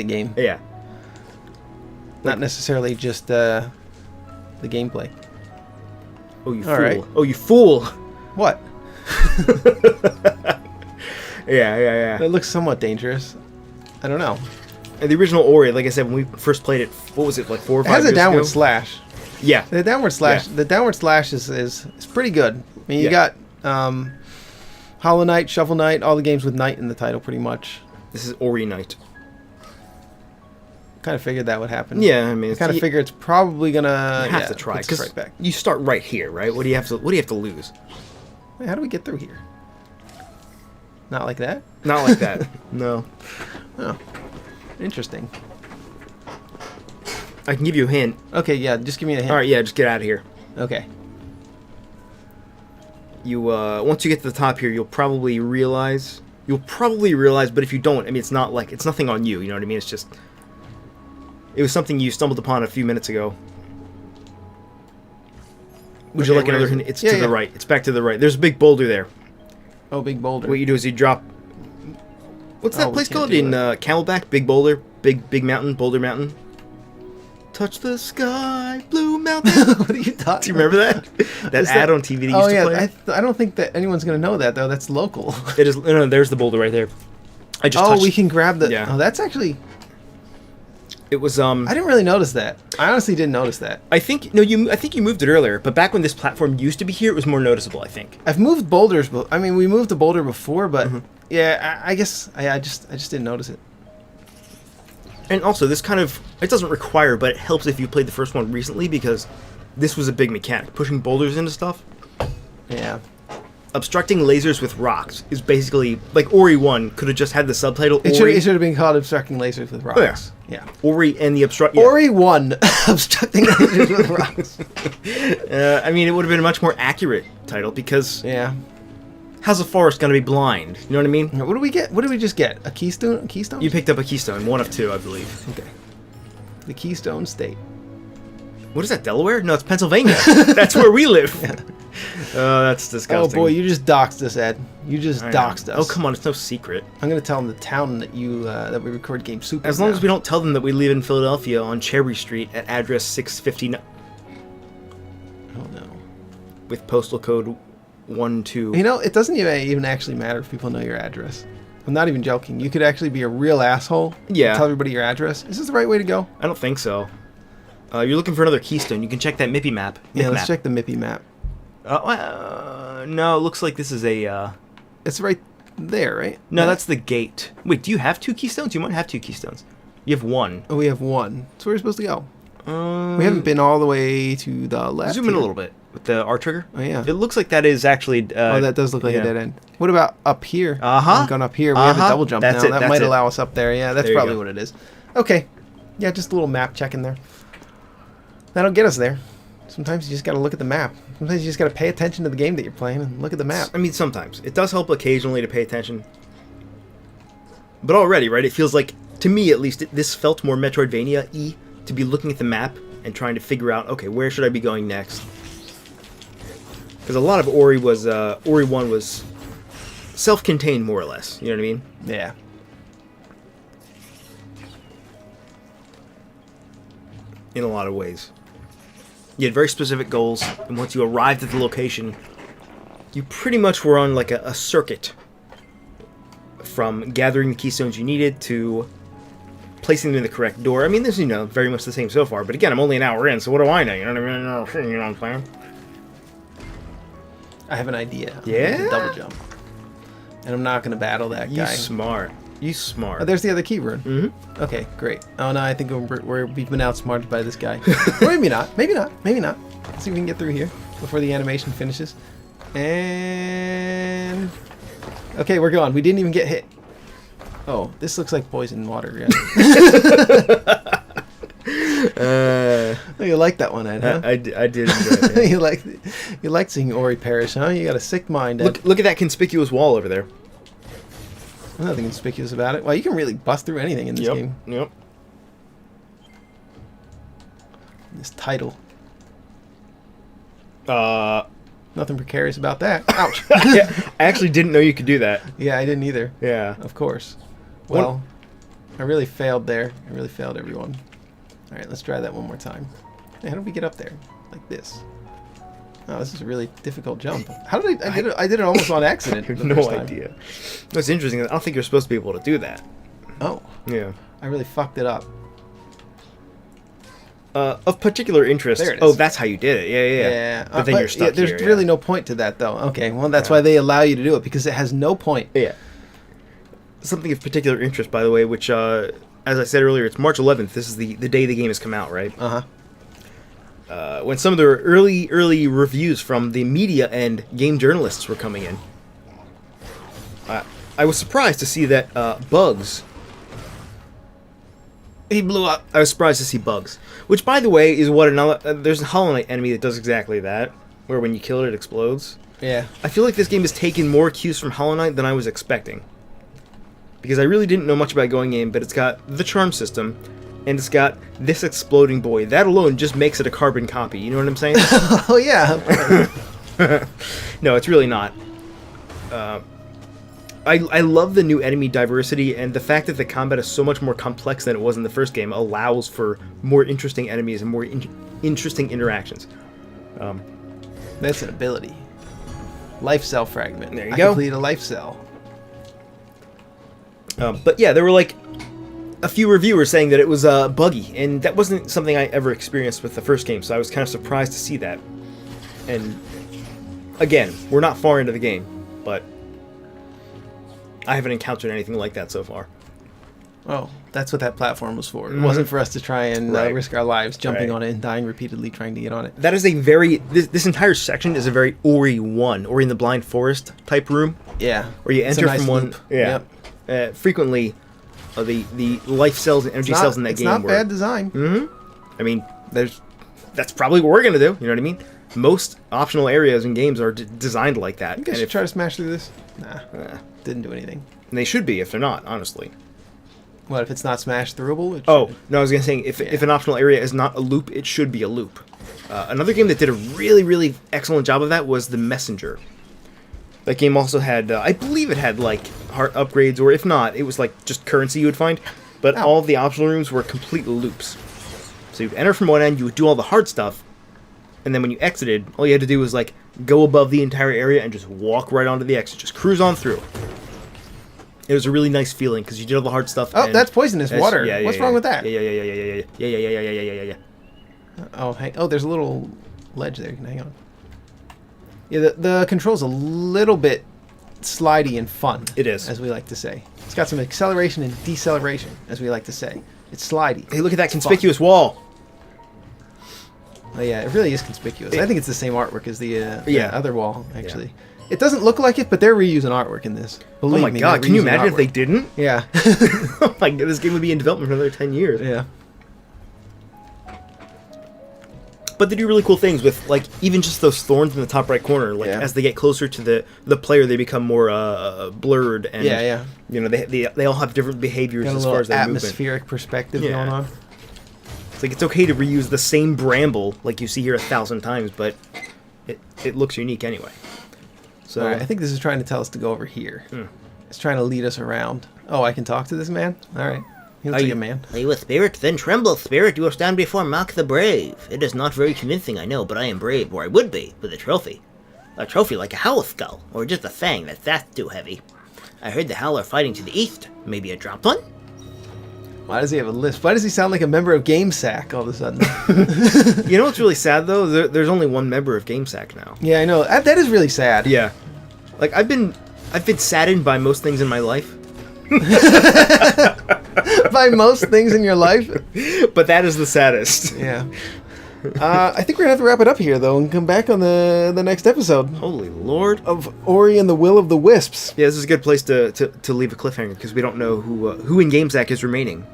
game. Yeah. Not necessarily just the gameplay. Oh, you All fool! right. Oh, you fool! What? Yeah. It looks somewhat dangerous. I don't know. And the original Ori, like I said, when we first played it, what was it, like 4 or 5 years ago? It has a downward slash. Yeah. The downward slash. Yeah. The downward slash is pretty good. I mean, you got Hollow Knight, Shovel Knight, all the games with Knight in the title, pretty much. This is Ori Knight. Kind of figured that would happen. Yeah, I mean, I kind of figure it's probably gonna. You have to try because right back. you start right here, right? What do you have to lose? Wait, how do we get through here? Not like that? Not like that. No. Oh, interesting. I can give you a hint. Okay, yeah, just give me a hint. All right, yeah, just get out of here. Okay. You once you get to the top here, you'll probably realize. But if you don't, I mean, it's nothing on you. You know what I mean? It's just. It was something you stumbled upon a few minutes ago. Would you like another hint? It's to the right. It's back to the right. There's a big boulder there. Oh, big boulder. What you do is you drop. What's that place called in Camelback? Big Boulder, big mountain, Boulder Mountain. Touch the sky, blue mountain. What are you talking? Do you remember that? That ad on TV that used to play. I don't think that anyone's gonna know that though. That's local. It is. No, there's the boulder right there. I just. touched. We can grab the. Yeah. Oh, that's actually. It was. I didn't really notice that. I honestly didn't notice that. I think you moved it earlier, but back when this platform used to be here, it was more noticeable. I think. I've moved boulders, but I mean, we moved the boulder before, but yeah, I guess I just didn't notice it. And also, this kind of it doesn't require, but it helps if you played the first one recently because this was a big mechanic, pushing boulders into stuff. Yeah. Obstructing lasers with rocks is basically like Ori 1 could have just had the subtitle. It should have been called Obstructing Lasers with Rocks. Oh, yeah. Ori and the obstruct. Yeah. Ori 1 Obstructing Lasers with Rocks. I mean, it would have been a much more accurate title because. Yeah. How's a forest gonna be blind? You know what I mean? What do we get? What did we just get? A keystone? A keystone? You picked up a keystone, one of 2, I believe. Okay. The Keystone State. What is that, Delaware? No, it's Pennsylvania. That's where we live. That's disgusting. Oh boy, you just doxed us, Ed. You just doxed us. Oh come on, it's no secret. I'm gonna tell them the town that that we record GameSoup. As long as we don't tell them that we live in Philadelphia on Cherry Street at address 659. Oh no. With postal code 12. You know, it doesn't even actually matter if people know your address. I'm not even joking. You could actually be a real asshole. Yeah. Tell everybody your address. Is this the right way to go? I don't think so. You're looking for another keystone. You can check that Mippy map. Yeah, let's check the Mippy map. No, it looks like this is a... It's right there, right? No, that's the gate. Wait, do you have 2 keystones? You might have 2 keystones. You have 1. Oh, we have 1. So where are we supposed to go? We haven't been all the way to the left. Zoom in a little bit with the R trigger. Oh, yeah. It looks like that is actually... that does look like a dead end. What about up here? Uh-huh. Going up here. We have a double jump now. That might allow us up there. Yeah, that's probably what it is. Okay. Yeah, just a little map check in there. That'll get us there. Sometimes you just got to look at the map. Sometimes you just got to pay attention to the game that you're playing and look at the map. I mean, sometimes. It does help occasionally to pay attention. But already, right, it feels like, to me at least, this felt more Metroidvania-y, to be looking at the map and trying to figure out, okay, where should I be going next? Because a lot of Ori was, Ori 1 was self-contained, more or less. You know what I mean? Yeah. In a lot of ways. You had very specific goals, and once you arrived at the location, you pretty much were on like a circuit from gathering the keystones you needed to placing them in the correct door. I mean, this is, very much the same so far, but again, I'm only an hour in, so what do I know? You know what I mean? You know what I'm saying? I have an idea. Yeah? Double jump. And I'm not going to battle that guy. You smart. Oh, there's the other key rune. Mm-hmm. Okay, great. Oh, no, I think we've been outsmarted by this guy. Or maybe not. Maybe not. Maybe not. Let's see if we can get through here before the animation finishes. And... Okay, we're gone. We didn't even get hit. Oh, this looks like poison water. Yeah. You like that one, Ed, huh? I did enjoy it. you like seeing Ori perish, huh? You got a sick mind, Ed. Look at that conspicuous wall over there. There's nothing conspicuous about it. Well, you can really bust through anything in this game. Yep. This title. Nothing precarious about that. Ouch. Yeah, I actually didn't know you could do that. Yeah, I didn't either. Yeah. Of course. Well, I really failed there. I really failed everyone. All right, let's try that one more time. Hey, how did we get up there? Like this. Oh, this is a really difficult jump. How did I did it almost on accident. I have no idea. That's interesting. I don't think you're supposed to be able to do that. Oh. Yeah. I really fucked it up. Of particular interest. There it is. Oh, that's how you did it. Yeah. Yeah. But then you're stuck there's here, really no point to that, though. Okay, well, that's why they allow you to do it, because it has no point. Yeah. Something of particular interest, by the way, which, as I said earlier, it's March 11th. This is the day the game has come out, right? Uh-huh. When some of the early reviews from the media and game journalists were coming in, I was surprised to see that Bugs... He blew up. I was surprised to see Bugs. Which, by the way, is what another... there's a Hollow Knight enemy that does exactly that, where when you kill it, it explodes. Yeah. I feel like this game has taken more cues from Hollow Knight than I was expecting. Because I really didn't know much about going in, but it's got the charm system, and it's got this exploding boy. That alone just makes it a carbon copy, you know what I'm saying? Oh, yeah. No, it's really not. I love the new enemy diversity, and the fact that the combat is so much more complex than it was in the first game allows for more interesting enemies and more interesting interactions. That's an ability. Life cell fragment. There you I go. Complete a life cell. But yeah, there were like a few reviewers saying that it was buggy, and that wasn't something I ever experienced with the first game, so I was kind of surprised to see that. And again, we're not far into the game, but I haven't encountered anything like that so far. Oh, that's what that platform was for. It wasn't for us to try and risk our lives jumping on it and dying repeatedly trying to get on it. That is a very... This entire section is a very Ori 1, Ori in the Blind Forest type room. Yeah. Where you enter from one... Loop. Yeah. Yep. Frequently, the life cells and energy cells in that game were... It's not were... bad design. Mm-hmm. I mean, that's probably what we're going to do, you know what I mean? Most optional areas in games are designed like that. You guys should try to smash through this? Nah. Didn't do anything. And they should be if they're not, honestly. What, if it's not smash throughable? Oh, no, I was going to say, if an optional area is not a loop, it should be a loop. Another game that did a really, really excellent job of that was The Messenger. That game also had, I believe it had, like, heart upgrades, or if not, it was, like, just currency you would find. But all of the optional rooms were complete loops. So you'd enter from one end, you would do all the hard stuff, and then when you exited, all you had to do was, like, go above the entire area and just walk right onto the exit. Just cruise on through. It was a really nice feeling because you did all the hard stuff. Oh, that's poisonous water. What's wrong with that? Yeah. Oh, there's a little ledge there. You can hang on. Yeah, the control's a little bit slidey and fun. It is, as we like to say. It's got some acceleration and deceleration, as we like to say. It's slidey. Hey, look at that conspicuous wall. Oh yeah, it really is conspicuous. I think it's the same artwork as the other wall, actually. Yeah. It doesn't look like it, but they're reusing artwork in this. Believe oh my god, can you imagine if they didn't? Yeah. Oh my god, this game would be in development for another 10 years. Yeah. But they do really cool things with, like, even just those thorns in the top right corner. Like, as they get closer to the player, they become more blurred. And, you know, they all have different behaviors as far as their atmospheric perspective going on. It's like, it's okay to reuse the same bramble, like you see here 1,000 times, but it looks unique anyway. So I think this is trying to tell us to go over here. It's trying to lead us around. Oh, I can talk to this man? All right. He looks like a man. Are you a spirit? Then tremble, spirit. You will stand before Mock the Brave. It is not very convincing, I know, but I am brave, or I would be, with a trophy. A trophy like a howl skull, or just a fang that's too heavy. I heard the Howl are fighting to the east. Maybe a dropped one? Why does he have a lisp? Why does he sound like a member of GameSack all of a sudden? You know what's really sad, though? There's only one member of GameSack now. Yeah, I know. That is really sad. Yeah. Like, I've been saddened by most things in my life. By most things in your life? But that is the saddest. Yeah. I think we're going to have to wrap it up here, though, and come back on the next episode. Holy Lord. Of Ori and the Will of the Wisps. Yeah, this is a good place to leave a cliffhanger, because we don't know who in GameSack is remaining.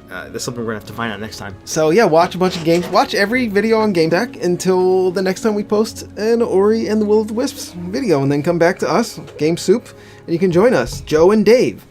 That's something we're going to have to find out next time. So, yeah, watch a bunch of games. Watch every video on GameSack until the next time we post an Ori and the Will of the Wisps video, and then come back to us, Game Soup, and you can join us, Joe and Dave.